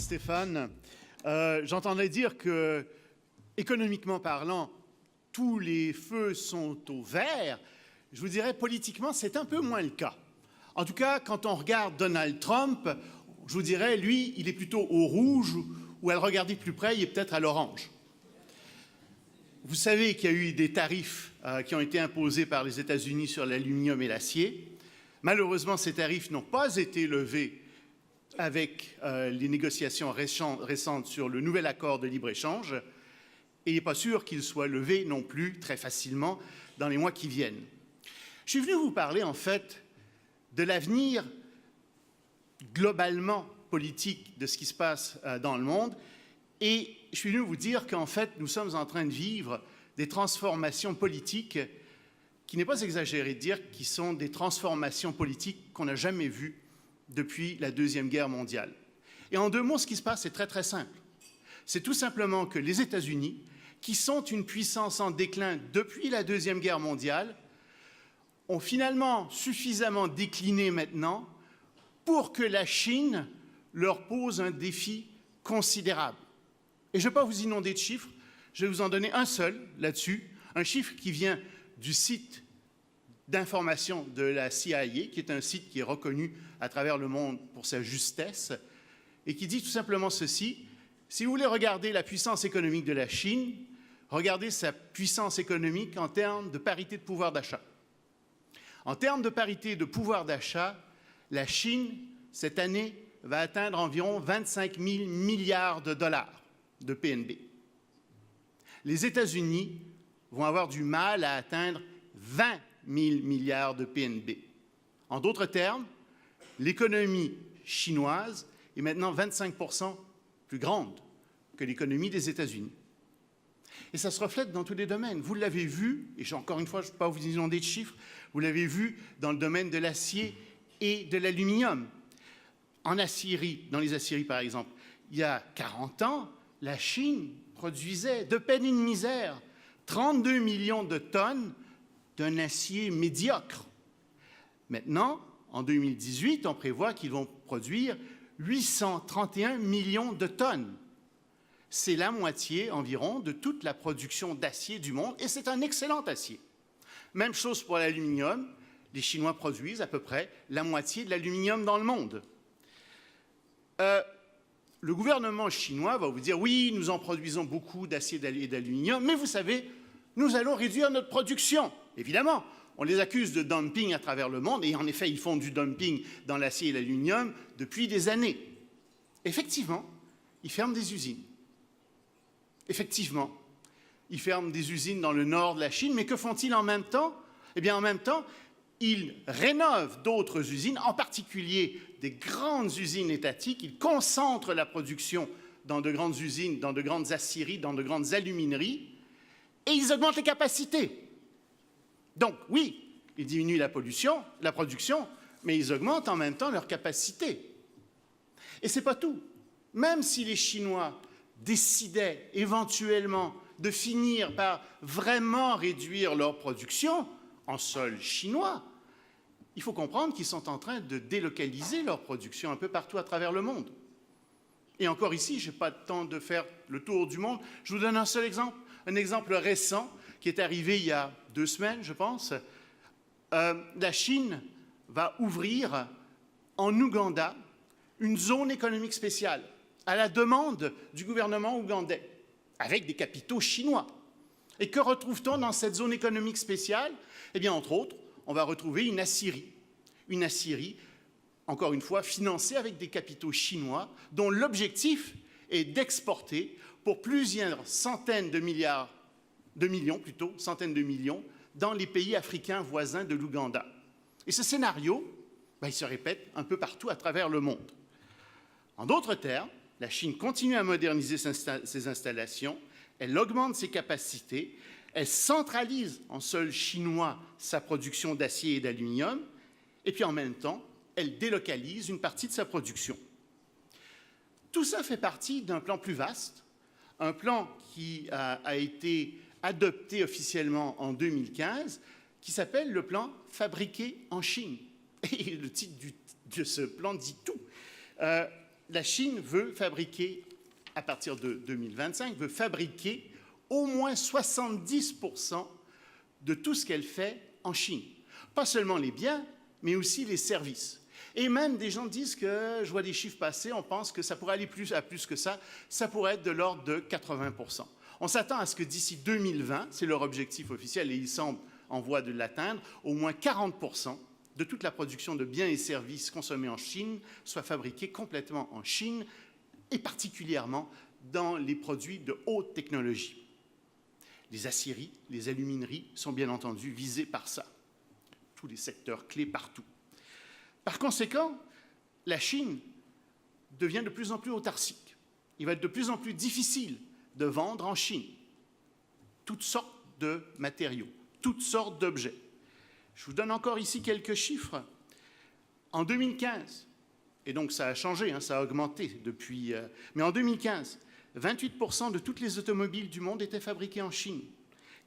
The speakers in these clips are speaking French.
Stéphane. J'entendais dire que, économiquement parlant, tous les feux sont au vert. Je vous dirais, politiquement, c'est un peu moins le cas. En tout cas, quand on regarde Donald Trump, je vous dirais, lui, il est plutôt au rouge, ou à le regarder de plus près, il est peut-être à l'orange. Vous savez qu'il y a eu des tarifs qui ont été imposés par les États-Unis sur l'aluminium et l'acier. Malheureusement, ces tarifs n'ont pas été levés avec les négociations récentes sur le nouvel accord de libre-échange, et il n'est pas sûr qu'ils soient levés non plus très facilement dans les mois qui viennent. Je suis venu vous parler, en fait, de l'avenir globalement politique de ce qui se passe dans le monde, et je suis venu vous dire qu'en fait, nous sommes en train de vivre des transformations politiques qui n'est pas exagéré de dire qui sont des transformations politiques qu'on n'a jamais vues depuis la Deuxième Guerre mondiale. Et en deux mots, ce qui se passe, c'est très très simple. C'est tout simplement que les États-Unis, qui sont une puissance en déclin depuis la Deuxième Guerre mondiale, ont finalement suffisamment décliné maintenant pour que la Chine leur pose un défi considérable. Et je ne vais pas vous inonder de chiffres, je vais vous en donner un seul là-dessus, un chiffre qui vient du site d'information de la CIA, qui est un site qui est reconnu à travers le monde pour sa justesse, et qui dit tout simplement ceci: si vous voulez regarder la puissance économique de la Chine, regardez sa puissance économique en termes de parité de pouvoir d'achat. En termes de parité de pouvoir d'achat, la Chine, cette année, va atteindre environ 25 000 milliards de dollars de PNB. Les États-Unis vont avoir du mal à atteindre 20 000 milliards de PNB. En d'autres termes, l'économie chinoise est maintenant 25% plus grande que l'économie des États-Unis. Et ça se reflète dans tous les domaines. Vous l'avez vu, et encore une fois, je ne vais pas vous inonder de chiffres, vous l'avez vu dans le domaine de l'acier et de l'aluminium. En aciérie, dans les aciéries par exemple, il y a 40 ans, la Chine produisait de peine et de misère 32 millions de tonnes d'un acier médiocre. Maintenant, en 2018, on prévoit qu'ils vont produire 831 millions de tonnes. C'est la moitié environ de toute la production d'acier du monde, et c'est un excellent acier. Même chose pour l'aluminium, les Chinois produisent à peu près la moitié de l'aluminium dans le monde. Le gouvernement chinois va vous dire « oui, nous en produisons beaucoup d'acier et d'aluminium, mais vous savez, nous allons réduire notre production. » Évidemment, on les accuse de dumping à travers le monde, et en effet, ils font du dumping dans l'acier et l'aluminium depuis des années. Effectivement, ils ferment des usines. Effectivement, ils ferment des usines dans le nord de la Chine, mais que font-ils en même temps? Eh bien, en même temps, ils rénovent d'autres usines, en particulier des grandes usines étatiques. Ils concentrent la production dans de grandes usines, dans de grandes aciéries, dans de grandes alumineries, et ils augmentent les capacités. Donc, oui, ils diminuent la production, mais ils augmentent en même temps leur capacité. Et ce n'est pas tout. Même si les Chinois décidaient éventuellement de finir par vraiment réduire leur production en sol chinois, il faut comprendre qu'ils sont en train de délocaliser leur production un peu partout à travers le monde. Et encore ici, je n'ai pas le temps de faire le tour du monde. Je vous donne un seul exemple, un exemple récent qui est arrivé il y a 2 semaines, je pense. La Chine va ouvrir en Ouganda une zone économique spéciale à la demande du gouvernement ougandais, avec des capitaux chinois. Et que retrouve-t-on dans cette zone économique spéciale? Eh bien, entre autres, on va retrouver une aciérie, encore une fois, financée avec des capitaux chinois, dont l'objectif est d'exporter pour plusieurs centaines de millions, dans les pays africains voisins de l'Ouganda. Et ce scénario, il se répète un peu partout à travers le monde. En d'autres termes, la Chine continue à moderniser ses installations, elle augmente ses capacités, elle centralise en sol chinois sa production d'acier et d'aluminium, et puis en même temps, elle délocalise une partie de sa production. Tout ça fait partie d'un plan plus vaste, un plan qui a été adopté officiellement en 2015, qui s'appelle le plan « Fabriqué en Chine ». Et le titre de ce plan dit tout. la Chine veut fabriquer, à partir de 2025, veut fabriquer au moins 70% de tout ce qu'elle fait en Chine. Pas seulement les biens, mais aussi les services. Et même des gens disent que, je vois des chiffres passer, on pense que ça pourrait aller à plus que ça pourrait être de l'ordre de 80%. On s'attend à ce que d'ici 2020, c'est leur objectif officiel et ils semblent en voie de l'atteindre, au moins 40% de toute la production de biens et services consommés en Chine soit fabriquée complètement en Chine et particulièrement dans les produits de haute technologie. Les aciéries, les alumineries sont bien entendu visées par ça. Tous les secteurs clés partout. Par conséquent, la Chine devient de plus en plus autarcique. Il va être de plus en plus difficile de vendre en Chine toutes sortes de matériaux, toutes sortes d'objets. Je vous donne encore ici quelques chiffres. En 2015, et donc ça a changé, ça a augmenté depuis, mais en 2015, 28% de toutes les automobiles du monde étaient fabriquées en Chine.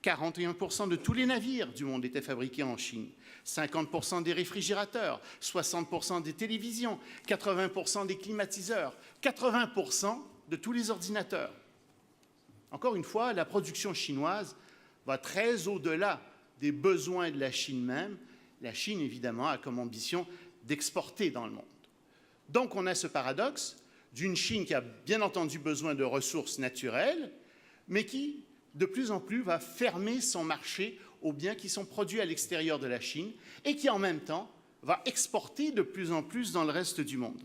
41% de tous les navires du monde étaient fabriqués en Chine. 50% des réfrigérateurs, 60% des télévisions, 80% des climatiseurs, 80% de tous les ordinateurs. Encore une fois, la production chinoise va très au-delà des besoins de la Chine même. La Chine, évidemment, a comme ambition d'exporter dans le monde. Donc, on a ce paradoxe d'une Chine qui a bien entendu besoin de ressources naturelles, mais qui, de plus en plus, va fermer son marché aux biens qui sont produits à l'extérieur de la Chine et qui, en même temps, va exporter de plus en plus dans le reste du monde.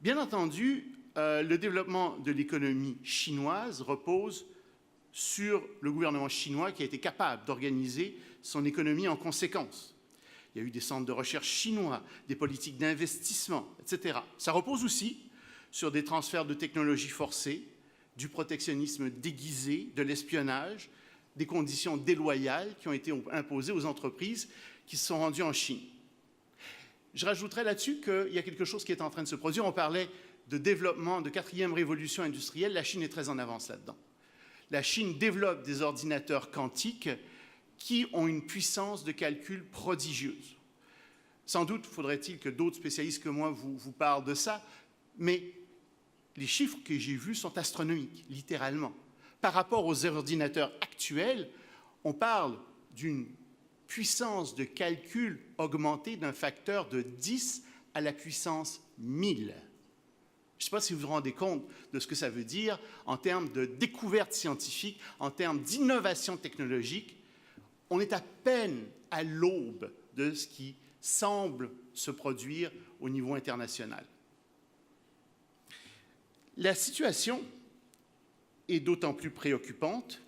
Bien entendu, le développement de l'économie chinoise repose sur le gouvernement chinois qui a été capable d'organiser son économie en conséquence. Il y a eu des centres de recherche chinois, des politiques d'investissement, etc. Ça repose aussi sur des transferts de technologies forcés, du protectionnisme déguisé, de l'espionnage, des conditions déloyales qui ont été imposées aux entreprises qui se sont rendues en Chine. Je rajouterais là-dessus qu'il y a quelque chose qui est en train de se produire. On parlait de développement, de quatrième révolution industrielle. La Chine est très en avance là-dedans. La Chine développe des ordinateurs quantiques qui ont une puissance de calcul prodigieuse. Sans doute faudrait-il que d'autres spécialistes que moi vous parlent de ça, mais les chiffres que j'ai vus sont astronomiques, littéralement. Par rapport aux ordinateurs actuels, on parle d'une puissance de calcul augmentée d'un facteur de 10 à la puissance 1000. Je ne sais pas si vous vous rendez compte de ce que ça veut dire en termes de découverte scientifique, en termes d'innovation technologique. On est à peine à l'aube de ce qui semble se produire au niveau international. La situation est d'autant plus préoccupante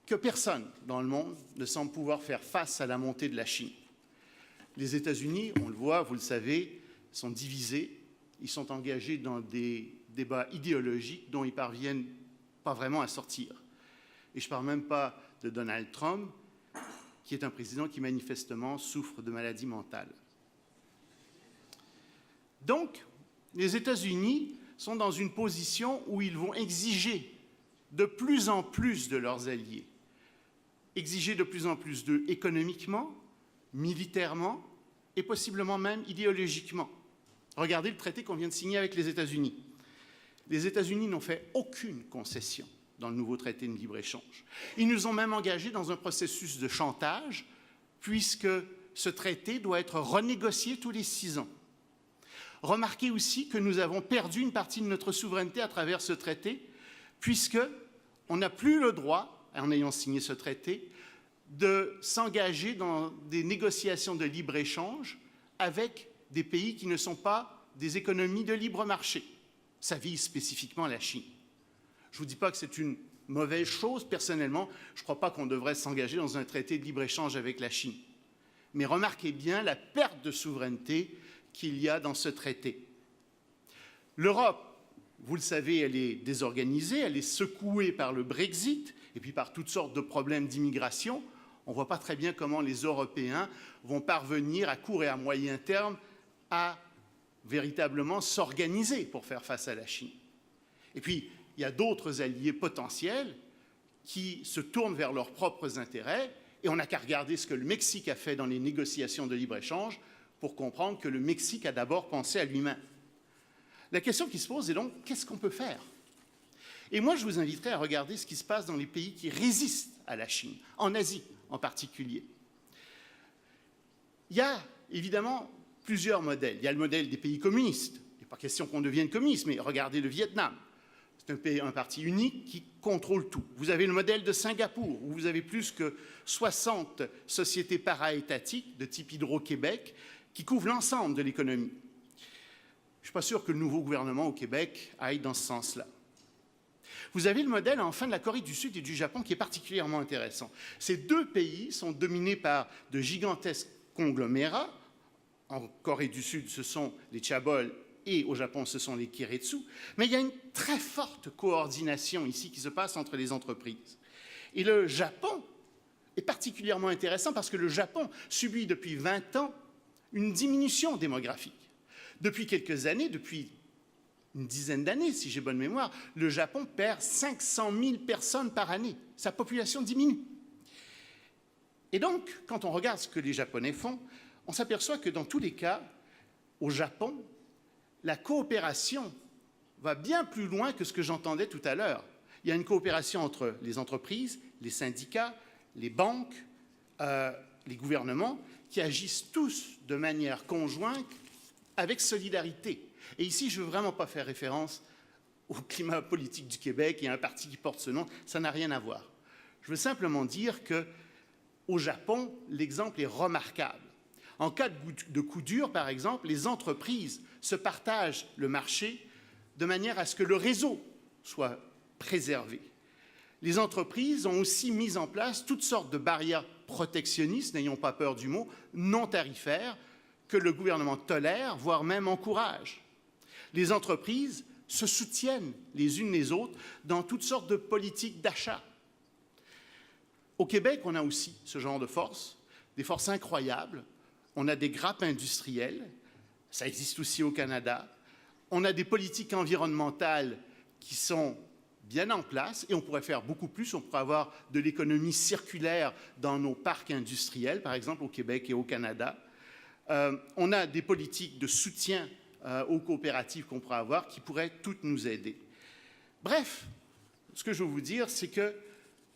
que personne dans le monde ne semble pouvoir faire face à la montée de la Chine. Les États-Unis, on le voit, vous le savez, sont divisés. Ils sont engagés dans des débats idéologiques dont ils ne parviennent pas vraiment à sortir. Et je ne parle même pas de Donald Trump, qui est un président qui manifestement souffre de maladie mentale. Donc, les États-Unis sont dans une position où ils vont exiger de plus en plus de leurs alliés, exiger de plus en plus d'eux économiquement, militairement et possiblement même idéologiquement. Regardez le traité qu'on vient de signer avec les États-Unis. Les États-Unis n'ont fait aucune concession dans le nouveau traité de libre-échange. Ils nous ont même engagés dans un processus de chantage, puisque ce traité doit être renégocié tous les 6 ans. Remarquez aussi que nous avons perdu une partie de notre souveraineté à travers ce traité, puisqu'on n'a plus le droit, en ayant signé ce traité, de s'engager dans des négociations de libre-échange avec des pays qui ne sont pas des économies de libre marché. Ça vise spécifiquement la Chine. Je ne vous dis pas que c'est une mauvaise chose. Personnellement, je ne crois pas qu'on devrait s'engager dans un traité de libre-échange avec la Chine. Mais remarquez bien la perte de souveraineté qu'il y a dans ce traité. L'Europe, vous le savez, elle est désorganisée, elle est secouée par le Brexit et puis par toutes sortes de problèmes d'immigration. On ne voit pas très bien comment les Européens vont parvenir à court et à moyen terme à véritablement s'organiser pour faire face à la Chine. Et puis, il y a d'autres alliés potentiels qui se tournent vers leurs propres intérêts, et on n'a qu'à regarder ce que le Mexique a fait dans les négociations de libre-échange pour comprendre que le Mexique a d'abord pensé à lui-même. La question qui se pose est donc, qu'est-ce qu'on peut faire? Et moi, je vous inviterai à regarder ce qui se passe dans les pays qui résistent à la Chine, en Asie en particulier. Il y a évidemment plusieurs modèles. Il y a le modèle des pays communistes. Il n'est pas question qu'on devienne communiste, mais regardez le Vietnam. C'est un parti unique qui contrôle tout. Vous avez le modèle de Singapour, où vous avez plus que 60 sociétés para-étatiques de type Hydro-Québec qui couvrent l'ensemble de l'économie. Je ne suis pas sûr que le nouveau gouvernement au Québec aille dans ce sens-là. Vous avez le modèle, enfin, de la Corée du Sud et du Japon qui est particulièrement intéressant. Ces deux pays sont dominés par de gigantesques conglomérats. En Corée du Sud, ce sont les chaebols et au Japon, ce sont les keiretsu. Mais il y a une très forte coordination ici qui se passe entre les entreprises. Et le Japon est particulièrement intéressant parce que le Japon subit depuis 20 ans une diminution démographique. Depuis quelques années, depuis une dizaine d'années, si j'ai bonne mémoire, le Japon perd 500 000 personnes par année. Sa population diminue. Et donc, quand on regarde ce que les Japonais font, on s'aperçoit que dans tous les cas, au Japon, la coopération va bien plus loin que ce que j'entendais tout à l'heure. Il y a une coopération entre les entreprises, les syndicats, les banques, les gouvernements, qui agissent tous de manière conjointe avec solidarité. Et ici, je ne veux vraiment pas faire référence au climat politique du Québec et à un parti qui porte ce nom, ça n'a rien à voir. Je veux simplement dire qu'au Japon, l'exemple est remarquable. En cas de coup dur, par exemple, les entreprises se partagent le marché de manière à ce que le réseau soit préservé. Les entreprises ont aussi mis en place toutes sortes de barrières protectionnistes, n'ayons pas peur du mot, non tarifaires, que le gouvernement tolère, voire même encourage. Les entreprises se soutiennent les unes les autres dans toutes sortes de politiques d'achat. Au Québec, on a aussi ce genre de forces, des forces incroyables. On a des grappes industrielles, ça existe aussi au Canada. On a des politiques environnementales qui sont bien en place et on pourrait faire beaucoup plus. On pourrait avoir de l'économie circulaire dans nos parcs industriels, par exemple au Québec et au Canada. On a des politiques de soutien aux coopératives qu'on pourrait avoir qui pourraient toutes nous aider. Bref, ce que je veux vous dire, c'est que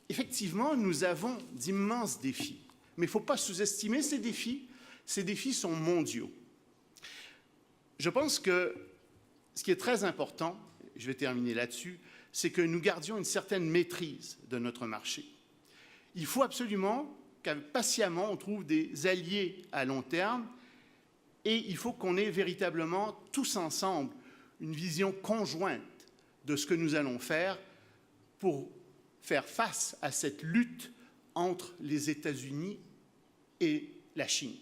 effectivement, nous avons d'immenses défis. Mais il ne faut pas sous-estimer ces défis. Ces défis sont mondiaux. Je pense que ce qui est très important, je vais terminer là-dessus, c'est que nous gardions une certaine maîtrise de notre marché. Il faut absolument que patiemment on trouve des alliés à long terme et il faut qu'on ait véritablement tous ensemble une vision conjointe de ce que nous allons faire pour faire face à cette lutte entre les États-Unis et la Chine.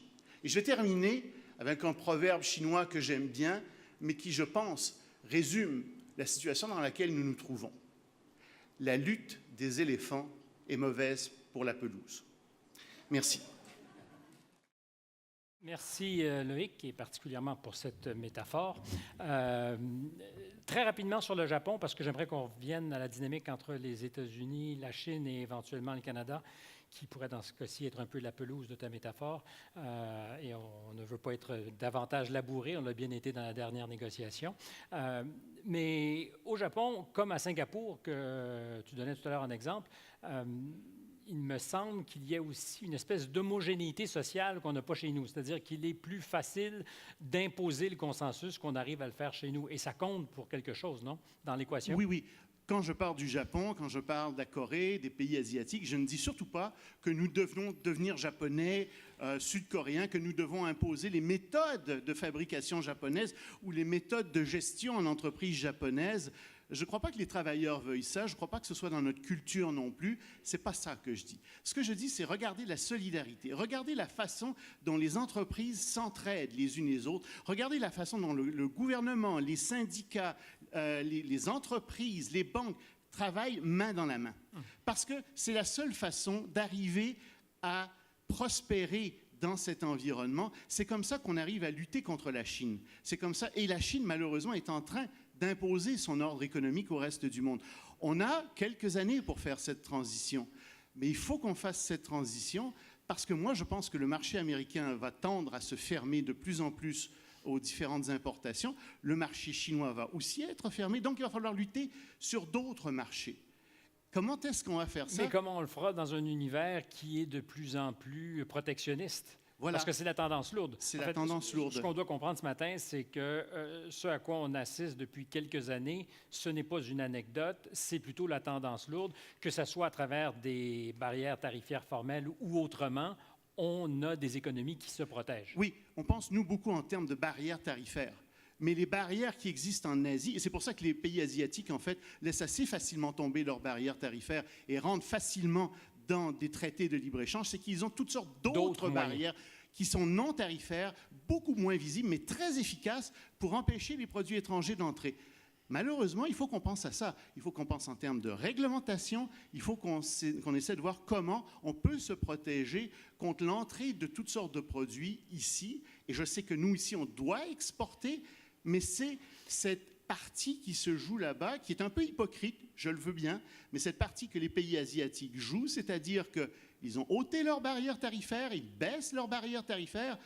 Et je vais terminer avec un proverbe chinois que j'aime bien, mais qui, je pense, résume la situation dans laquelle nous nous trouvons. La lutte des éléphants est mauvaise pour la pelouse. Merci. Merci Loïc, et particulièrement pour cette métaphore. Très rapidement sur le Japon, parce que j'aimerais qu'on revienne à la dynamique entre les États-Unis, la Chine et éventuellement le Canada, qui pourrait dans ce cas-ci être un peu la pelouse de ta métaphore. Et on ne veut pas être davantage labouré, on l'a bien été dans la dernière négociation. Mais au Japon, comme à Singapour, que tu donnais tout à l'heure en exemple, il me semble qu'il y a aussi une espèce d'homogénéité sociale qu'on n'a pas chez nous. C'est-à-dire qu'il est plus facile d'imposer le consensus qu'on arrive à le faire chez nous. Et ça compte pour quelque chose, non, dans l'équation? Oui, oui. Quand je parle du Japon, quand je parle de la Corée, des pays asiatiques, je ne dis surtout pas que nous devons devenir japonais, sud-coréens, que nous devons imposer les méthodes de fabrication japonaises ou les méthodes de gestion en entreprise japonaise. Je ne crois pas que les travailleurs veuillent ça, je ne crois pas que ce soit dans notre culture non plus. Ce n'est pas ça que je dis. Ce que je dis, c'est regarder la solidarité, regarder la façon dont les entreprises s'entraident les unes les autres, regarder la façon dont le gouvernement, les syndicats, les entreprises, les banques travaillent main dans la main. Parce que c'est la seule façon d'arriver à prospérer dans cet environnement. C'est comme ça qu'on arrive à lutter contre la Chine. C'est comme ça. Et la Chine, malheureusement, est en train d'imposer son ordre économique au reste du monde. On a quelques années pour faire cette transition. Mais il faut qu'on fasse cette transition parce que moi, je pense que le marché américain va tendre à se fermer de plus en plus aux différentes importations. Le marché chinois va aussi être fermé, donc il va falloir lutter sur d'autres marchés. Comment est-ce qu'on va faire ça? Mais comment on le fera dans un univers qui est de plus en plus protectionniste? Voilà. Parce que c'est la tendance lourde. C'est la tendance lourde. Ce qu'on doit comprendre ce matin, c'est que ce à quoi on assiste depuis quelques années, ce n'est pas une anecdote, c'est plutôt la tendance lourde, que ce soit à travers des barrières tarifaires formelles ou autrement, on a des économies qui se protègent. Oui, on pense, nous, beaucoup en termes de barrières tarifaires. Mais les barrières qui existent en Asie, et c'est pour ça que les pays asiatiques, en fait, laissent assez facilement tomber leurs barrières tarifaires et rentrent facilement dans des traités de libre-échange, c'est qu'ils ont toutes sortes d'autres barrières qui sont non tarifaires, beaucoup moins visibles, mais très efficaces pour empêcher les produits étrangers d'entrer. Malheureusement, il faut qu'on pense à ça. Il faut qu'on pense en termes de réglementation. Il faut qu'on essaie de voir comment on peut se protéger contre l'entrée de toutes sortes de produits ici. Et je sais que nous, ici, on doit exporter, mais c'est cette partie qui se joue là-bas, qui est un peu hypocrite, je le veux bien, mais cette partie que les pays asiatiques jouent, c'est-à-dire qu'ils ont ôté leurs barrières tarifaires, ils baissent leurs barrières tarifaires,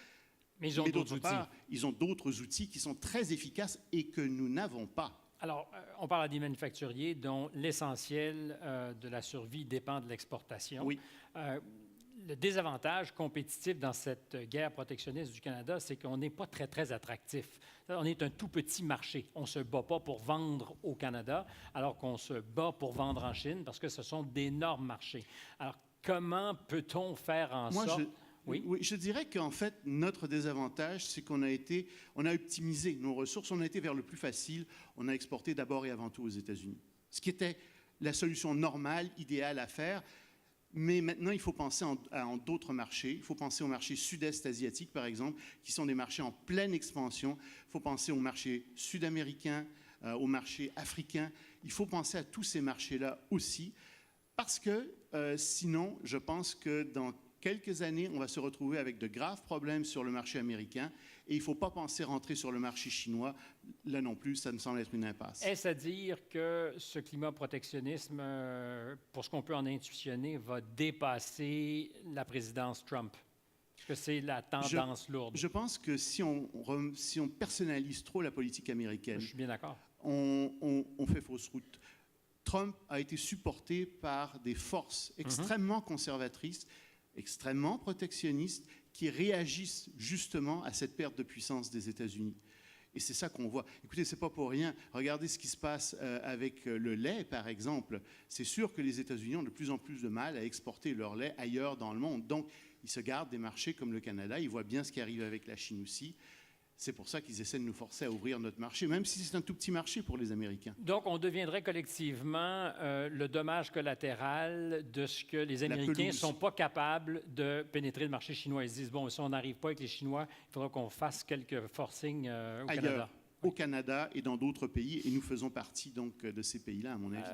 mais ils ont d'autres outils. Ils ont d'autres outils qui sont très efficaces et que nous n'avons pas. Alors, on parle à des manufacturiers dont l'essentiel de la survie dépend de l'exportation. Oui. Le désavantage compétitif dans cette guerre protectionniste du Canada, c'est qu'on n'est pas très, très attractif. On est un tout petit marché. On ne se bat pas pour vendre au Canada, alors qu'on se bat pour vendre en Chine, parce que ce sont d'énormes marchés. Alors, comment peut-on faire en sorte... Oui, je dirais qu'en fait, notre désavantage, c'est qu'on a optimisé nos ressources, on a été vers le plus facile, on a exporté d'abord et avant tout aux États-Unis. Ce qui était la solution normale, idéale à faire. Mais maintenant, il faut penser en d'autres marchés. Il faut penser aux marchés sud-est asiatiques, par exemple, qui sont des marchés en pleine expansion. Il faut penser aux marchés sud-américains, aux marchés africains. Il faut penser à tous ces marchés-là aussi, parce que sinon, je pense que dans quelques années, on va se retrouver avec de graves problèmes sur le marché américain. Et il ne faut pas penser rentrer sur le marché chinois. Là non plus, ça me semble être une impasse. Est-ce à dire que ce climat protectionnisme, pour ce qu'on peut en intuitionner, va dépasser la présidence Trump? Est-ce que c'est la tendance lourde? Je pense que si on personnalise trop la politique américaine, je suis bien d'accord. On fait fausse route. Trump a été supporté par des forces extrêmement conservatrices, extrêmement protectionnistes, qui réagissent justement à cette perte de puissance des États-Unis. Et c'est ça qu'on voit. Écoutez, ce n'est pas pour rien. Regardez ce qui se passe avec le lait, par exemple. C'est sûr que les États-Unis ont de plus en plus de mal à exporter leur lait ailleurs dans le monde. Donc, ils se gardent des marchés comme le Canada. Ils voient bien ce qui arrive avec la Chine aussi. C'est pour ça qu'ils essaient de nous forcer à ouvrir notre marché, même si c'est un tout petit marché pour les Américains. Donc, on deviendrait collectivement le dommage collatéral de ce que les Américains ne sont pas capables de pénétrer le marché chinois. Ils se disent, bon, si on n'arrive pas avec les Chinois, il faudra qu'on fasse quelques forcings au Canada. Au Canada et dans d'autres pays, et nous faisons partie donc de ces pays-là, à mon avis.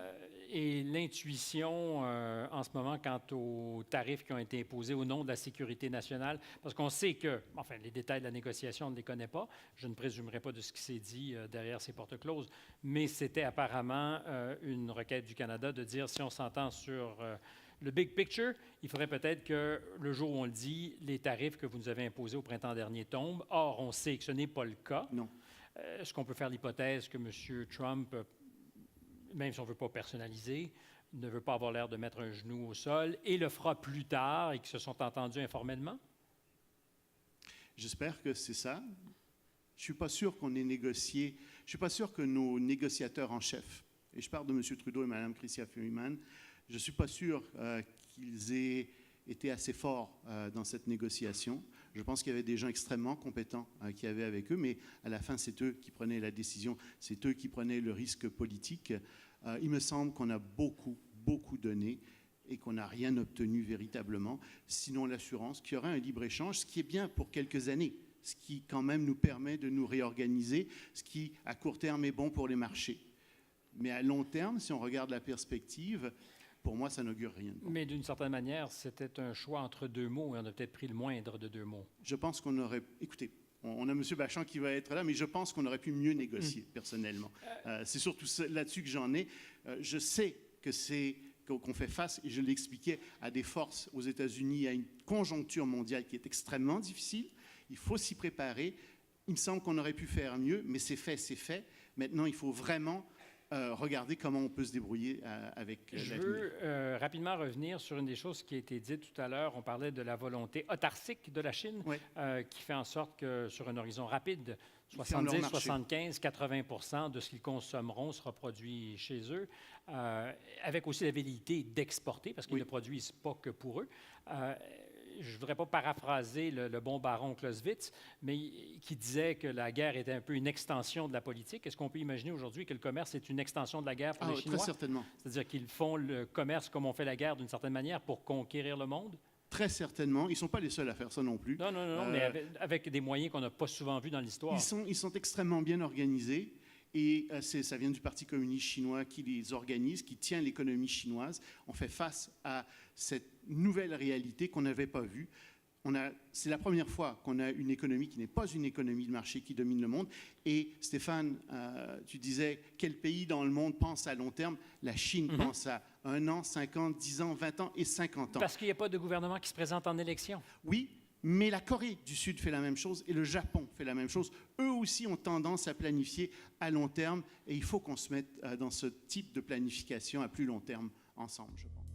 Et l'intuition en ce moment quant aux tarifs qui ont été imposés au nom de la sécurité nationale, parce qu'on sait que, enfin, les détails de la négociation, on ne les connaît pas, je ne présumerai pas de ce qui s'est dit derrière ces portes closes, mais c'était apparemment une requête du Canada de dire, si on s'entend sur le big picture, il faudrait peut-être que le jour où on le dit, les tarifs que vous nous avez imposés au printemps dernier tombent. Or, on sait que ce n'est pas le cas. Non. Est-ce qu'on peut faire l'hypothèse que M. Trump, même si on ne veut pas personnaliser, ne veut pas avoir l'air de mettre un genou au sol et le fera plus tard et qu'ils se sont entendus informellement? J'espère que c'est ça. Je ne suis pas sûr qu'on ait négocié. Je ne suis pas sûr que nos négociateurs en chef, et je parle de M. Trudeau et Mme Chrystia Freeman, je ne suis pas sûr qu'ils aient été assez forts dans cette négociation. Je pense qu'il y avait des gens extrêmement compétents qui avaient avec eux, mais à la fin, c'est eux qui prenaient la décision, c'est eux qui prenaient le risque politique. Il me semble qu'on a beaucoup donné et qu'on n'a rien obtenu véritablement, sinon l'assurance qu'il y aura un libre-échange, ce qui est bien pour quelques années, ce qui quand même nous permet de nous réorganiser, ce qui, à court terme, est bon pour les marchés. Mais à long terme, si on regarde la perspective, pour moi, ça n'augure rien. Mais d'une certaine manière, c'était un choix entre deux mots et on a peut-être pris le moindre de deux mots. Je pense qu'on aurait... Écoutez, on a M. Bachand qui va être là, mais je pense qu'on aurait pu mieux négocier, personnellement. C'est surtout là-dessus que j'en ai. Je sais qu'on fait face, et je l'expliquais, à des forces aux États-Unis, à une conjoncture mondiale qui est extrêmement difficile. Il faut s'y préparer. il me semble qu'on aurait pu faire mieux, mais c'est fait, c'est fait. Maintenant, il faut vraiment regarder comment on peut se débrouiller avec Je l'avenir. veux rapidement revenir sur une des choses qui a été dite tout à l'heure. On parlait de la volonté autarcique de la Chine, Oui. qui fait en sorte que sur un horizon rapide, Ils ferment leur 70, marché. 75, 80 de ce qu'ils consommeront sera produit chez eux, avec aussi la velléité d'exporter, parce qu'ils Oui. ne produisent pas que pour eux. Je ne voudrais pas paraphraser le bon baron Clausewitz, mais qui disait que la guerre était un peu une extension de la politique. Est-ce qu'on peut imaginer aujourd'hui que le commerce est une extension de la guerre pour les Chinois? Très certainement. C'est-à-dire qu'ils font le commerce comme on fait la guerre d'une certaine manière pour conquérir le monde? Très certainement. Ils ne sont pas les seuls à faire ça non plus. Non, non, non, mais avec des moyens qu'on n'a pas souvent vus dans l'histoire. Ils sont extrêmement bien organisés. Et ça vient du Parti communiste chinois qui les organise, qui tient l'économie chinoise. On fait face à cette nouvelle réalité qu'on n'avait pas vue. C'est la première fois qu'on a une économie qui n'est pas une économie de marché qui domine le monde. Et Stéphane, tu disais, quel pays dans le monde pense à long terme? La Chine pense à 1 an, 5 ans, 10 ans, 20 ans et 50 ans. Parce qu'il n'y a pas de gouvernement qui se présente en élection. Oui, mais la Corée du Sud fait la même chose et le Japon fait la même chose. Eux aussi ont tendance à planifier à long terme et il faut qu'on se mette dans ce type de planification à plus long terme ensemble, je pense.